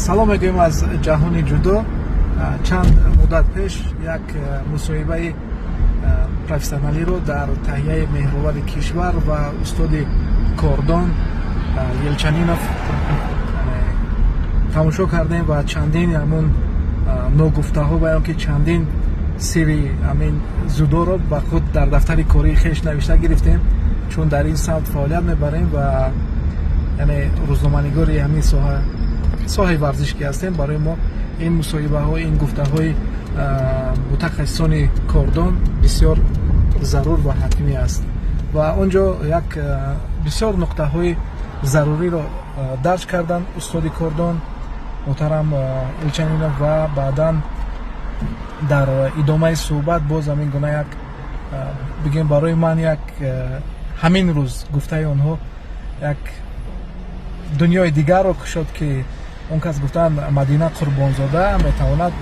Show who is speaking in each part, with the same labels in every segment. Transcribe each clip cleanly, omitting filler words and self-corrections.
Speaker 1: салом мегӯем аз ҷаҳони ҷудо. Чанд муддат пеш як мусоҳибаи профессионалиро дар таҳияи меҳрувари кишвар ва устоди кордон Елчанинов тамошо кардем ва чандин ҳамун ногуфтаҳо ва ё ки чандин сирри ҳамин зудоро ба худ дар дафтари кории хеш навишта гирифтем, чун дар ин самт фаъолият мебарем ва яъне рӯзноманигори ҳамин соҳаи варзишӣ ҳастем. Барои мо ин мусоҳибаҳо, ин гуфтаҳои мутахассисони кордон бисёр зарур ва ҳатмӣ аст. Ва он ҷо як бисёр нуқтаҳои заруриро дарҷ кардан устоди кордон муҳтарам Елчанинов ва баъдан дар идомаи суҳбат боз ҳамин гуна як бигем барои ман як ҳамин рӯз гуфтаи онҳо як дунёи дигарро кушод, ки он кас гуфтанд Мадина Қурбонзода метавонад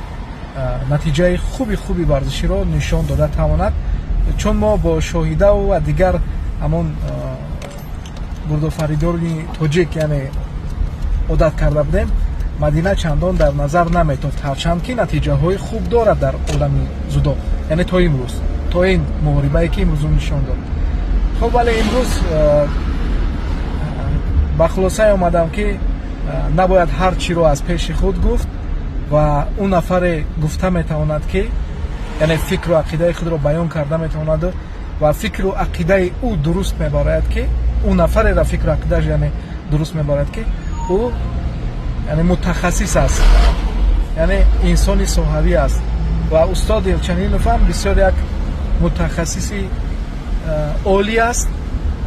Speaker 1: натиҷаи хуби варзиширо нишон дода тавонад, чун мо бо шоҳидаву ва дигар ҳамон бурдофаридони тоҷик яъне одат карда будем. Мадина чандон дар назар наметофт, ҳарчанд ки натиҷаҳои хуб дорад дар олами зудо, яъне то имрӯз, то ин муҳорибае ки имрӯз нишон дод. хоб вале имрӯз ба хулосае омадам, ки набояд ҳар чиро аз пеши худ гуфт ва он нафаре гуфта метавонад, ки яъне фикру ақидаи худро баён карда метавонад ва фикру ақидаи ӯ дуруст мебарад, ки он нафареро фикру ақидааш яъне дуруст мебарад, ки ӯ яъне мутахассис аст, яъне инсони соҳавӣ аст. Ва устод Елчанинов ҳам бисёр як мутахассиси олӣ аст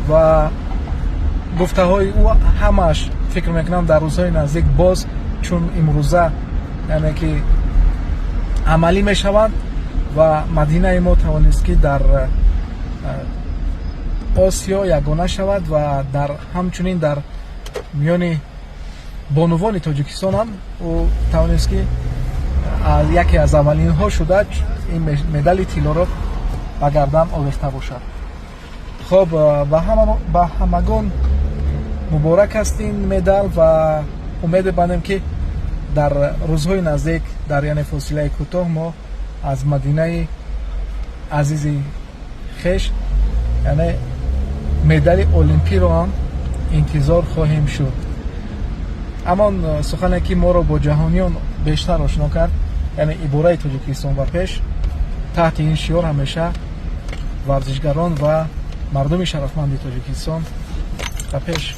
Speaker 1: ва гуфтаҳои ӯ ҳамааш фикр мекунам дар рӯзҳои наздик боз чун имрӯза яъне ки амалӣ мешаванд ва Мадинаи мо тавонист, ки дар Осиё ягона шавад ва дар ҳамчунин дар миёни бонувони Тоҷикистон ҳам ӯ тавонист, ки яке аз аввалинҳо шуда ин медали тиллоро ба гардан овехта бошад. хоб ба ҳамагон муборак аст ин медал ва умед мебандем, ки дар рӯзҳои наздик дар яъне фосилаи кӯтоҳ мо аз Мадинаи азизи хеш яъне медали олимпиро ҳам интизор хоҳем шуд. ҳамон сухане ки моро бо ҷаҳониён бештар ошно кард, яъне ибораи Тоҷикистон ва пеш, таҳти ин шиёр ҳамеша варзишгарон ва мардуми шарафманди Тоҷикистон ба пеш.